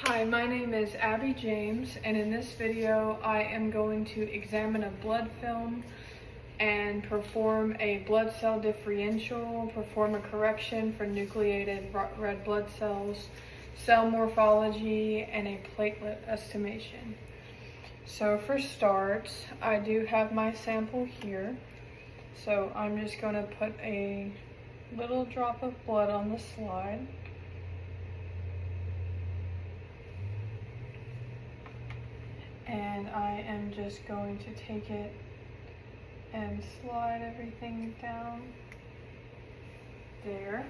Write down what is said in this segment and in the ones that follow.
Hi, my name is Abby James, and in this video I am going to examine a blood film and perform a blood cell differential, perform a correction for nucleated red blood cells, cell morphology, and a platelet estimation. So for starts, I do have my sample here. So I'm just going to put a little drop of blood on the slide. And I am just going to take it and slide everything down there.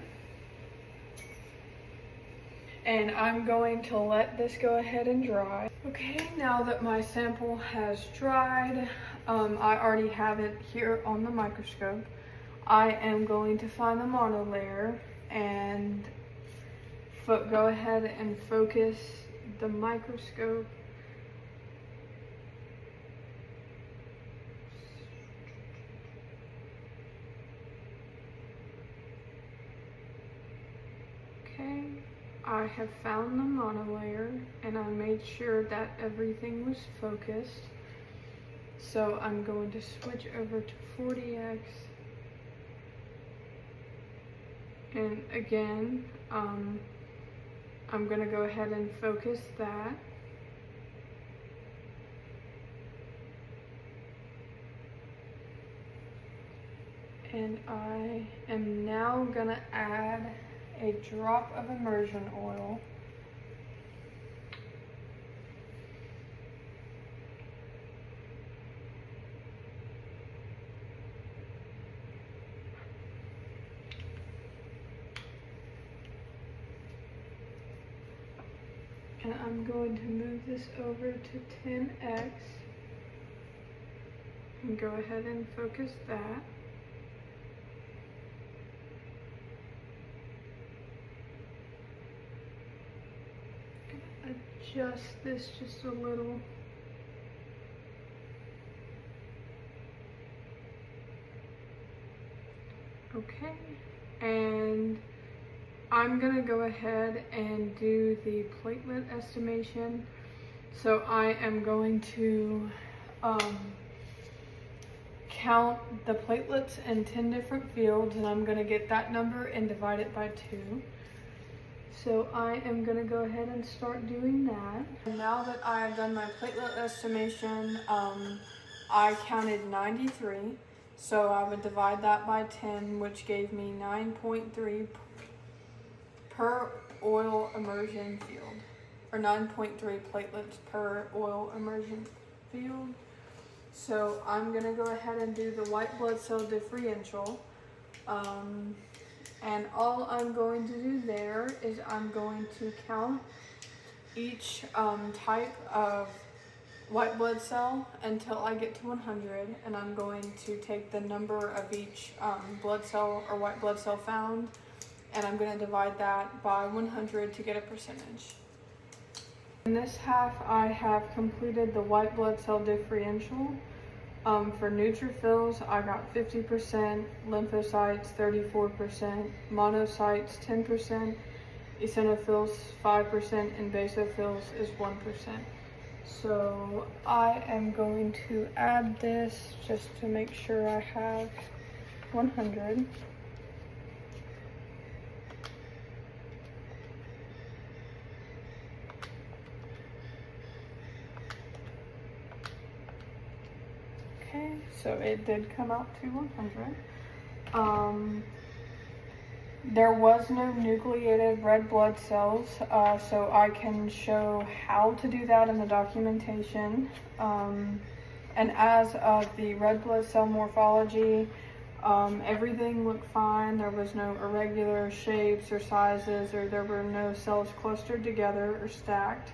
And I'm going to let this go ahead and dry. Okay, now that my sample has dried, I already have it here on the microscope. I am going to find the monolayer and go ahead and focus the microscope Okay, I have found the monolayer and I made sure that everything was focused. So I'm going to switch over to 40x. And again, I'm going to go ahead and focus that. And I am now going to add a drop of immersion oil. And I'm going to move this over to 10x and go ahead and focus that. Adjust this just a little. Okay, and I'm gonna go ahead and do the platelet estimation. So I am going to count the platelets in 10 different fields, and I'm gonna get that number and divide it by 2. So I am going to go ahead and start doing that. And now that I have done my platelet estimation, I counted 93. So I would divide that by 10, which gave me 9.3 per oil immersion field, or 9.3 platelets per oil immersion field. So I'm going to go ahead and do the white blood cell differential. And all I'm going to do there is I'm going to count each type of white blood cell until I get to 100, and I'm going to take the number of each blood cell or white blood cell found, and I'm going to divide that by 100 to get a percentage. In this half, I have completed the white blood cell differential. For neutrophils, I got 50%, lymphocytes 34%, monocytes 10%, eosinophils 5%, and basophils is 1%. So I am going to add this just to make sure I have 100. Okay, so it did come out to 100. There was no nucleated red blood cells, so I can show how to do that in the documentation. And as of the red blood cell morphology, everything looked fine. There was no irregular shapes or sizes, or there were no cells clustered together or stacked.